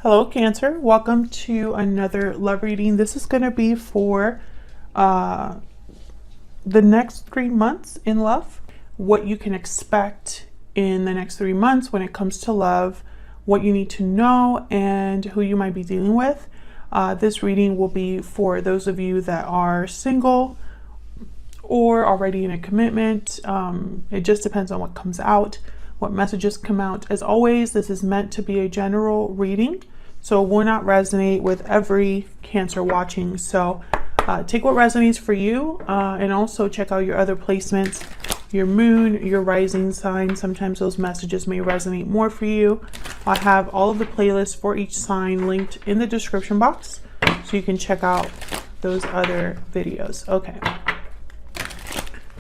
Hello, Cancer. Welcome to another love reading. This is going to be for the next 3 months in love. What you can expect in the next 3 months when it comes to love, what you need to know, and who you might be dealing with. This reading will be for those of you that are single or already in a commitment. It just depends on what comes out, what messages come out. As always, this is meant to be a general reading, so it will not resonate with every Cancer watching. So take what resonates for you, and also check out your other placements, your moon, your rising sign. Sometimes those messages may resonate more for you. I have all of the playlists for each sign linked in the description box, so you can check out those other videos. Okay,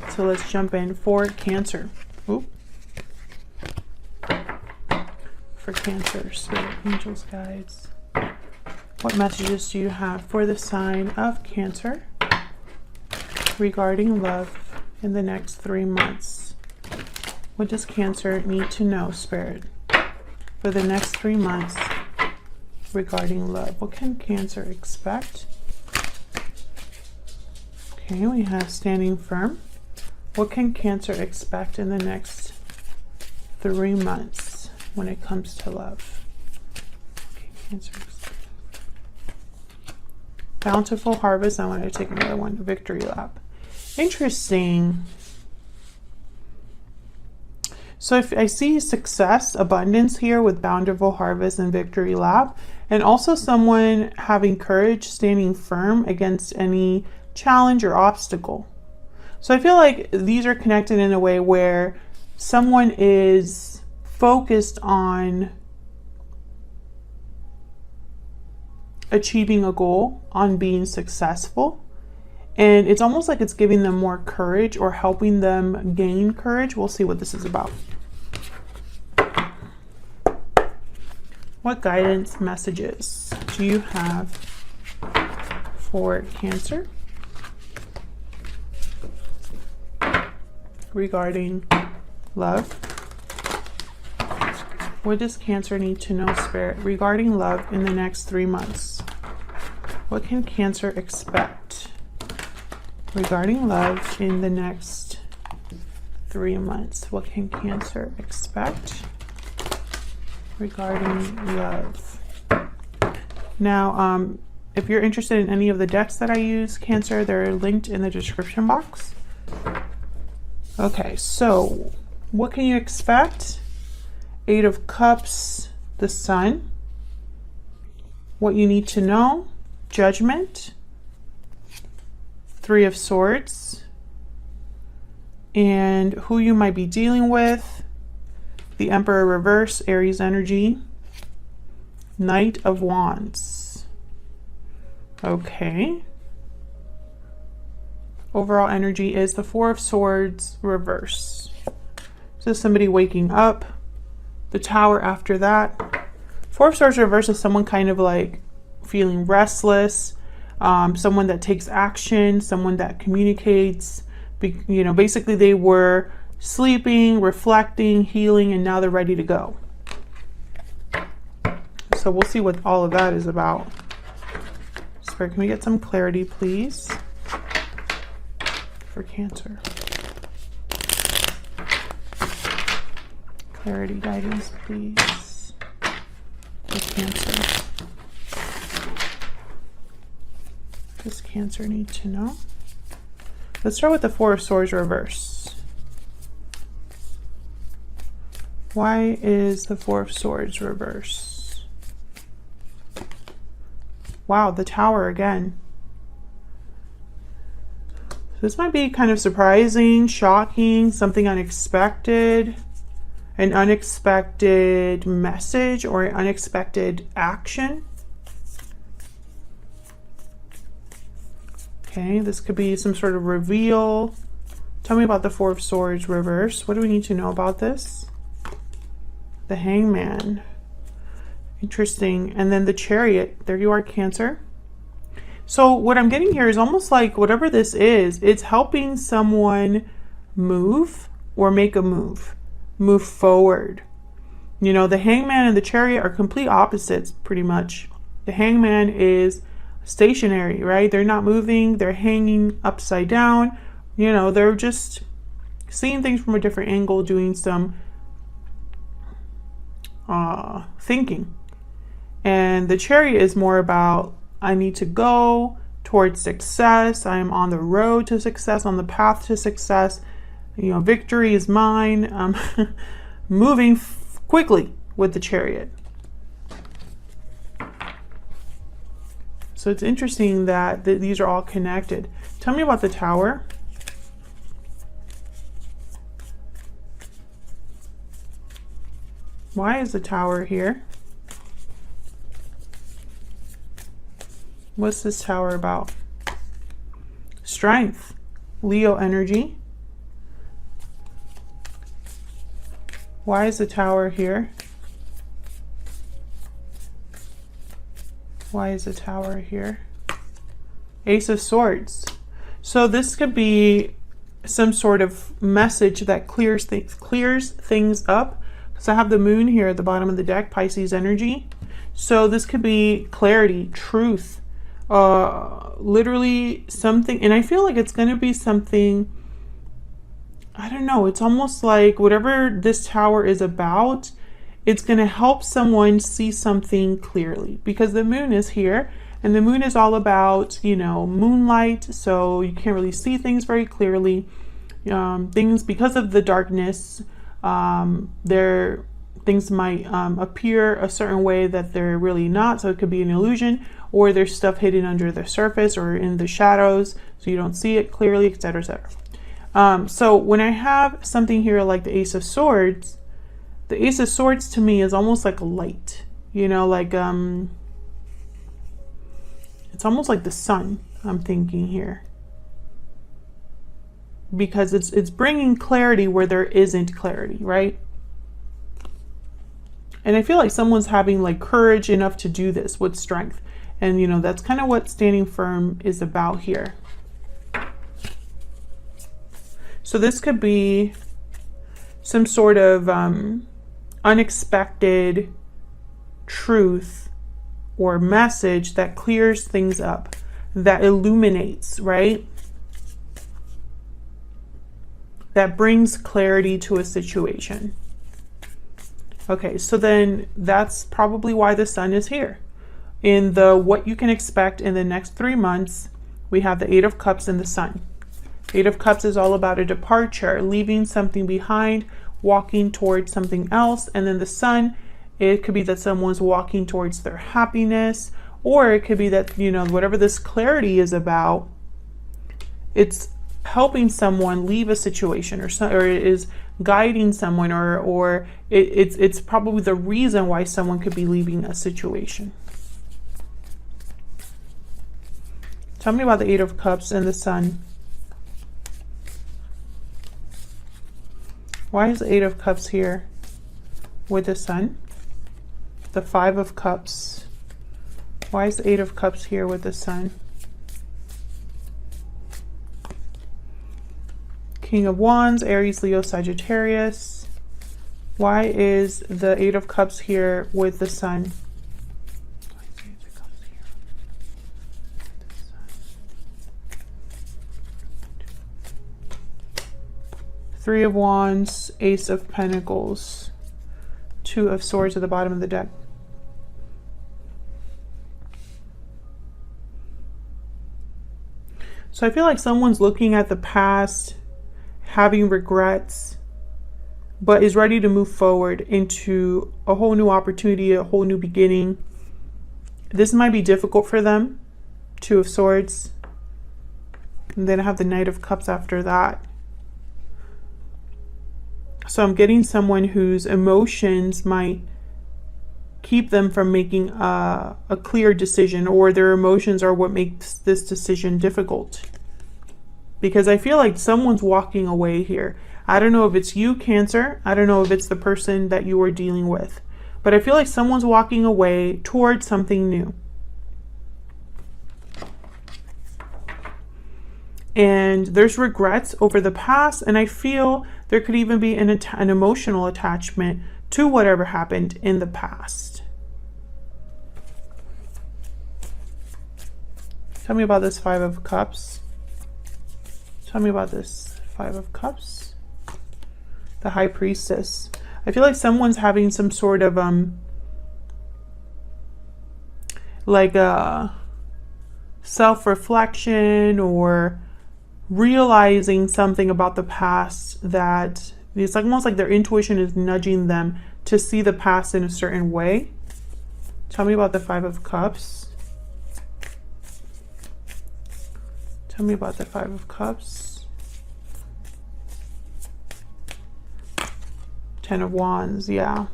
so let's jump in for Cancer. Oop. For Cancer, Spirit, Angels, Guides. What messages do you have for the sign of Cancer regarding love in the next 3 months? What does Cancer need to know, Spirit, for the next 3 months regarding love? What can Cancer expect? Okay, we have standing firm. What can Cancer expect in the next 3 months when it comes to love? Okay, Cancer. Bountiful harvest. I want to take another one. Victory lap. Interesting. So if I see success, abundance here with bountiful harvest and victory lap, and also someone having courage, standing firm against any challenge or obstacle. So I feel like these are connected in a way where someone is focused on achieving a goal, on being successful, and it's almost like it's giving them more courage or helping them gain courage. We'll see what this is about. What guidance messages do you have for Cancer regarding love? What does Cancer need to know, Spirit, regarding love in the next 3 months? What can Cancer expect regarding love in the next 3 months? What can Cancer expect regarding love? Now, if you're interested in any of the decks that I use, Cancer, they're linked in the description box. Okay, so what can you expect? 8 of Cups, the Sun. What you need to know, Judgment. 3 of Swords. And who you might be dealing with, the Emperor reverse, Aries energy. Knight of Wands. Okay. Overall energy is the 4 of Swords reverse. So somebody waking up. The Tower after that. 4 of Swords reverse is someone kind of like feeling restless, someone that takes action, someone that communicates. Basically they were sleeping, reflecting, healing, and now they're ready to go. So we'll see what all of that is about. Spirit, can we get some clarity, please, for Cancer? Clarity, guidance, please, for Cancer. What does Cancer need to know? Let's start with the 4 of Swords reverse. Why is the 4 of Swords reverse? Wow, the Tower again. This might be kind of surprising, shocking, something unexpected. An unexpected message or an unexpected action. Okay, this could be some sort of reveal. Tell me about the 4 of Swords reverse. What do we need to know about this? The Hangman. Interesting. And then the Chariot. There you are, Cancer. So what I'm getting here is almost like whatever this is, it's helping someone move or make a move forward. You know, the hangman and the chariot are complete opposites, pretty much. The hangman is stationary, right? They're not moving. They're hanging upside down. You know, they're just seeing things from a different angle, doing some thinking. And the chariot is more about, I need to go towards success. I am on the road to success, on the path to success. You know, victory is mine. Moving quickly with the chariot. So it's interesting that these are all connected. Tell me about the Tower. Why is the Tower here? What's this Tower about? Strength. Leo energy. Why is the Tower here? Why is the Tower here? Ace of Swords. So this could be some sort of message that clears things up. Because I have the Moon here at the bottom of the deck, Pisces energy. So this could be clarity, truth, literally something. And I feel like it's going to be something, I don't know, it's almost like whatever this Tower is about, it's going to help someone see something clearly, because the Moon is here and the Moon is all about, you know, moonlight. So you can't really see things very clearly. Things, because of the darkness, things might appear a certain way that they're really not. So it could be an illusion, or there's stuff hidden under the surface or in the shadows, so you don't see it clearly, etc., etc. So when I have something here like the Ace of Swords, the Ace of Swords to me is almost like a light, you know, like it's almost like the sun, I'm thinking here, because it's bringing clarity where there isn't clarity, right? And I feel like someone's having like courage enough to do this with strength, and you know, that's kind of what standing firm is about here. So this could be some sort of unexpected truth or message that clears things up, that illuminates, right? That brings clarity to a situation. Okay, so then that's probably why the Sun is here. In the what you can expect in the next 3 months, we have the Eight of Cups and the Sun. Eight of Cups is all about a departure, leaving something behind, walking towards something else. And then the Sun, it could be that someone's walking towards their happiness, or it could be that, you know, whatever this clarity is about, it's helping someone leave a situation, or it is guiding someone, or it's probably the reason why someone could be leaving a situation. Tell me about the Eight of Cups and the Sun. Why is the Eight of Cups here with the Sun? The Five of Cups. Why is the Eight of Cups here with the Sun? King of Wands, Aries, Leo, Sagittarius. Why is the Eight of Cups here with the Sun? Three of Wands, Ace of Pentacles, Two of Swords at the bottom of the deck. So I feel like someone's looking at the past, having regrets, but is ready to move forward into a whole new opportunity, a whole new beginning. This might be difficult for them. Two of Swords. And then I have the Knight of Cups after that. So I'm getting someone whose emotions might keep them from making a clear decision, or their emotions are what makes this decision difficult. Because I feel like someone's walking away here. I don't know if it's you, Cancer. I don't know if it's the person that you are dealing with. But I feel like someone's walking away towards something new. And there's regrets over the past, and I feel there could even be an emotional attachment to whatever happened in the past. Tell me about this Five of Cups. Tell me about this Five of Cups. The High Priestess. I feel like someone's having some sort of like a self-reflection or realizing something about the past, that it's like almost like their intuition is nudging them to see the past in a certain way. Tell me about the Five of Cups. Tell me about the Five of Cups. Ten of Wands, yeah.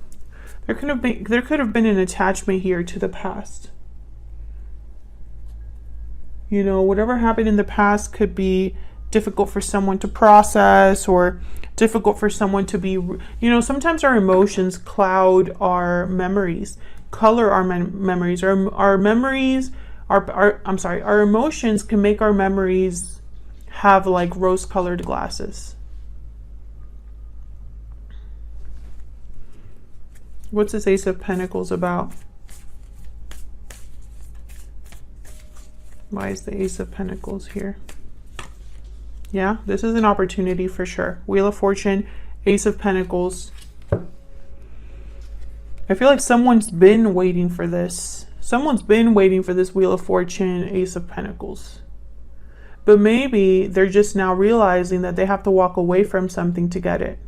There could have been an attachment here to the past. You know, whatever happened in the past could be difficult for someone to process, or difficult for someone to be, you know, sometimes our emotions cloud our memories, color our memories. Our memories, our emotions can make our memories have like rose-colored glasses. What's this Ace of Pentacles about? Why is the Ace of Pentacles here? Yeah, this is an opportunity for sure. Wheel of Fortune, Ace of Pentacles. I feel like someone's been waiting for this. Someone's been waiting for this Wheel of Fortune, Ace of Pentacles. But maybe they're just now realizing that they have to walk away from something to get it.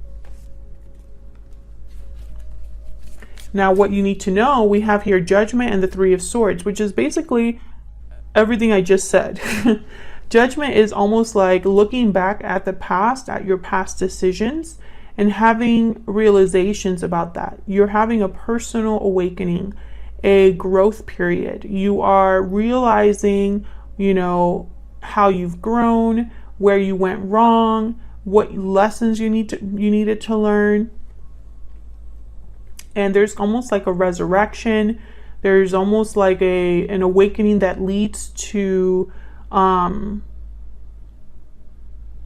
Now, what you need to know, we have here Judgment and the Three of Swords, which is basically everything I just said. Judgment is almost like looking back at the past, at your past decisions, and having realizations about that. You're having a personal awakening, a growth period. You are realizing, you know, how you've grown, where you went wrong, what lessons you needed to learn. And there's almost like a resurrection. There's almost like an awakening that leads to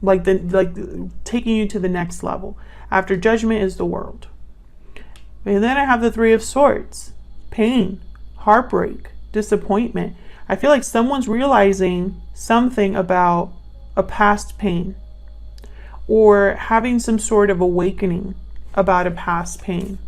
like taking you to the next level. After Judgment is the World. And then I have the Three of Swords. Pain, heartbreak, disappointment. I feel like someone's realizing something about a past pain, or having some sort of awakening about a past pain.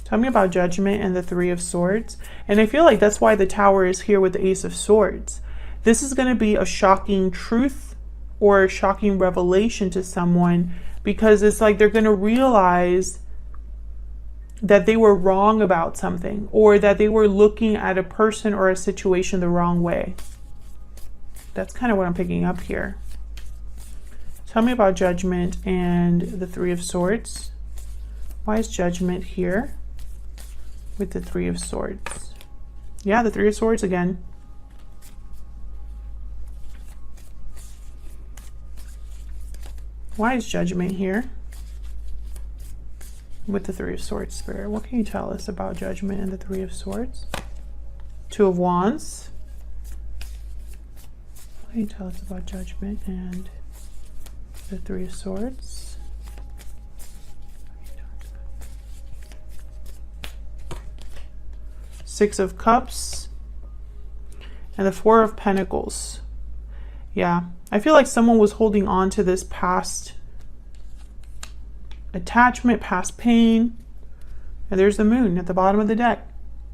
Tell me about Judgment and the Three of Swords. And I feel like that's why the Tower is here with the Ace of Swords. This is going to be a shocking truth or a shocking revelation to someone, because it's like they're going to realize that they were wrong about something, or that they were looking at a person or a situation the wrong way. That's kind of what I'm picking up here. Tell me about Judgment and the Three of Swords. Why is Judgment here with the Three of Swords? Yeah, the Three of Swords again. Why is Judgment here with the Three of Swords, Spirit? What can you tell us about Judgment and the Three of Swords? Two of Wands. What can you tell us about Judgment and the Three of Swords? Six of Cups and the Four of Pentacles. Yeah, I feel like someone was holding on to this past attachment, past pain. And there's the Moon at the bottom of the deck.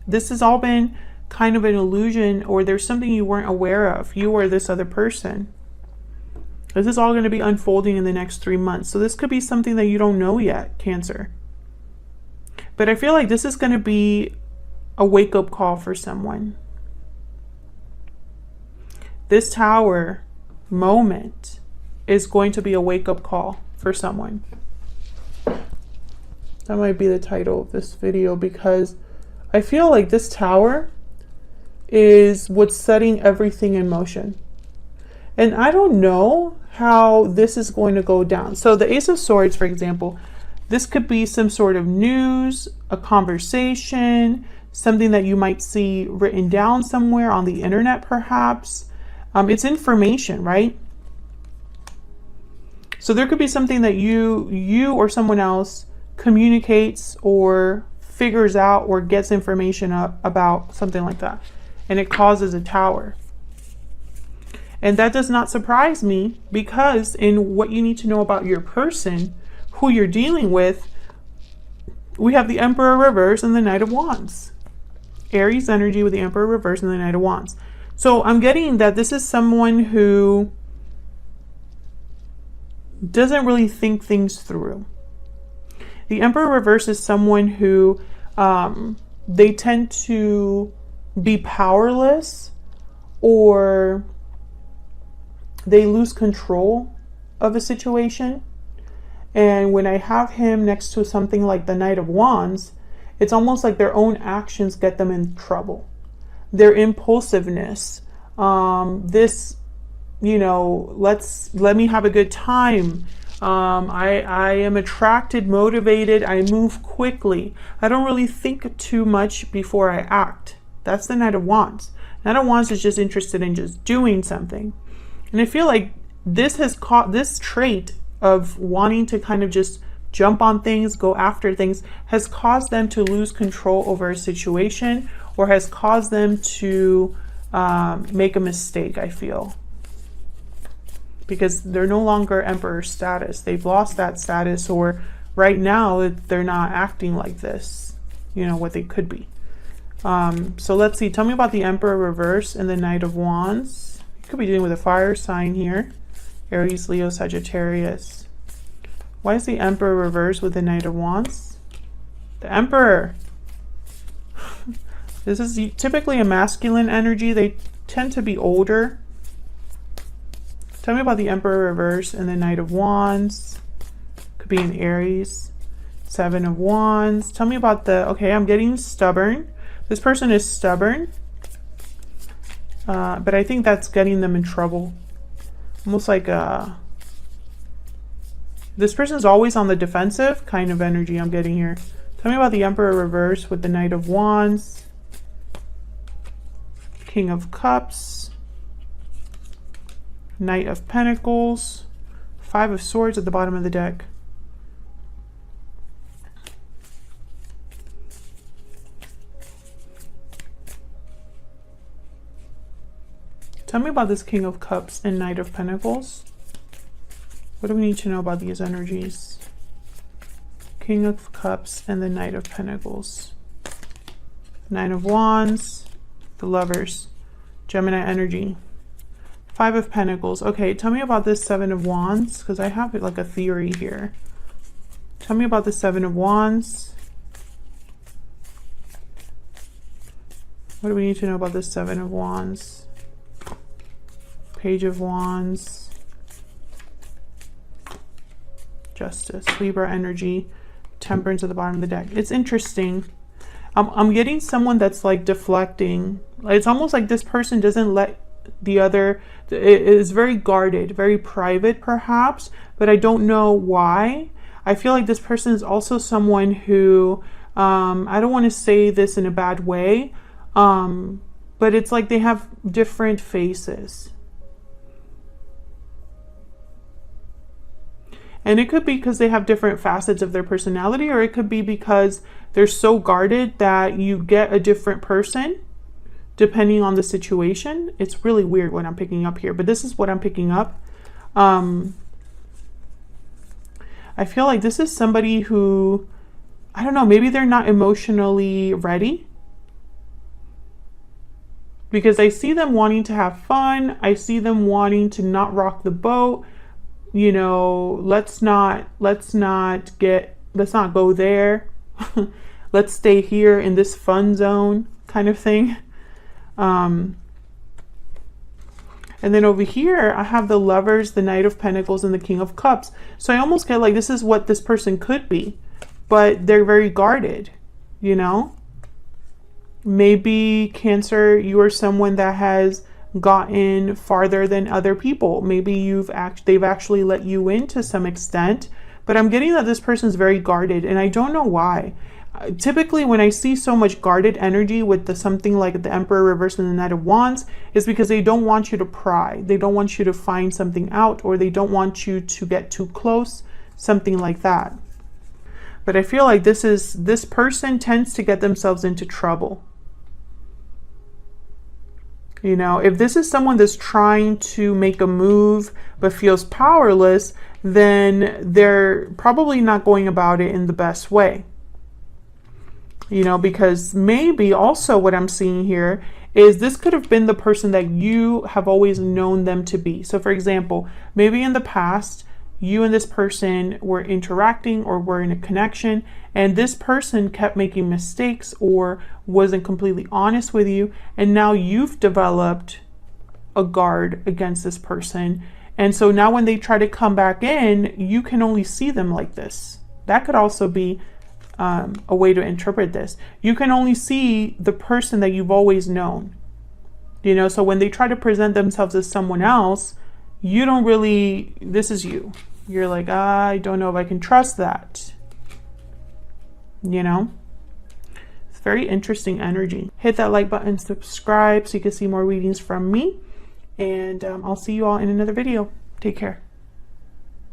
This has all been kind of an illusion, or there's something you weren't aware of, you or this other person. This is all going to be unfolding in the next 3 months. So this could be something that you don't know yet, Cancer. But I feel like this is going to be a wake-up call for someone. This Tower moment is going to be a wake-up call for someone. That might be the title of this video, because I feel like this Tower is what's setting everything in motion. And I don't know how this is going to go down. So the Ace of Swords, for example, this could be some sort of news, a conversation, something that you might see written down somewhere on the internet, perhaps. It's information, right? So there could be something that you or someone else communicates or figures out or gets information up about, something like that, and it causes a tower. And that does not surprise me, because in what you need to know about your person, who you're dealing with, we have the Emperor reverse and the Knight of Wands. Aries energy with the Emperor reverse and the Knight of Wands. So I'm getting that this is someone who doesn't really think things through. The Emperor reverse is someone who they tend to be powerless, or they lose control of a situation. And when I have him next to something like the Knight of Wands, it's almost like their own actions get them in trouble. Their impulsiveness, this, you know, let me have a good time. I am attracted, motivated, I move quickly. I don't really think too much before I act. That's the Knight of Wands. Knight of Wands is just interested in just doing something. And I feel like this has caught this trait of wanting to kind of just jump on things, go after things, has caused them to lose control over a situation, or has caused them to make a mistake, I feel. Because they're no longer Emperor status. They've lost that status, or right now they're not acting like this, you know, what they could be. So let's see. Tell me about the Emperor reverse and the Knight of Wands. You could be dealing with a fire sign here. Aries, Leo, Sagittarius. Why is the Emperor reverse with the Knight of Wands? The Emperor. This is typically a masculine energy. They tend to be older. Tell me about the Emperor reverse and the Knight of Wands. Could be an Aries. Seven of Wands. Tell me about the... Okay, I'm getting stubborn. This person is stubborn. But I think that's getting them in trouble. Almost like this person is always on the defensive kind of energy I'm getting here. Tell me about the Emperor reverse with the Knight of Wands. King of Cups. Knight of Pentacles. Five of Swords at the bottom of the deck. Tell me about this King of Cups and Knight of Pentacles. What do we need to know about these energies? King of Cups and the Knight of Pentacles. Nine of Wands. The Lovers. Gemini energy. Five of Pentacles. Okay, tell me about this Seven of Wands, because I have like a theory here. Tell me about the Seven of Wands. What do we need to know about this Seven of Wands? Page of Wands. Justice. Libra energy. Temperance at the bottom of the deck. It's interesting. I'm getting someone that's like deflecting. It's almost like this person doesn't let the other... It is very guarded, very private perhaps, but I don't know why. I feel like this person is also someone who... I don't want to say this in a bad way, but it's like they have different faces. And it could be because they have different facets of their personality, or it could be because they're so guarded that you get a different person depending on the situation. It's really weird what I'm picking up here, but this is what I'm picking up. I feel like this is somebody who, I don't know, maybe they're not emotionally ready. Because I see them wanting to have fun. I see them wanting to not rock the boat. You know, let's not go there. Let's stay here in this fun zone kind of thing. And then over here, I have the Lovers, the Knight of Pentacles, and the King of Cups. So I almost get like this is what this person could be, but they're very guarded, you know? Maybe Cancer, you are someone that has gotten farther than other people. Maybe they've actually let you in to some extent, but I'm getting that this person's very guarded, and I don't know why. typically when I see so much guarded energy with the something like the Emperor reversed and the Knight of Wands, is because they don't want you to pry. They don't want you to find something out, or they don't want you to get too close, something like that. But I feel like this person tends to get themselves into trouble. You know, if this is someone that's trying to make a move but feels powerless, then they're probably not going about it in the best way. You know, because maybe also what I'm seeing here is this could have been the person that you have always known them to be. So for example, maybe in the past, you and this person were interacting or were in a connection, and this person kept making mistakes or wasn't completely honest with you, and now you've developed a guard against this person. And so now when they try to come back in, you can only see them like this. That could also be a way to interpret this. You can only see the person that you've always known. You know, so when they try to present themselves as someone else, you don't really, this is you. You're like, I don't know if I can trust that. You know? It's very interesting energy. Hit that like button, subscribe so you can see more readings from me. And I'll see you all in another video. Take care.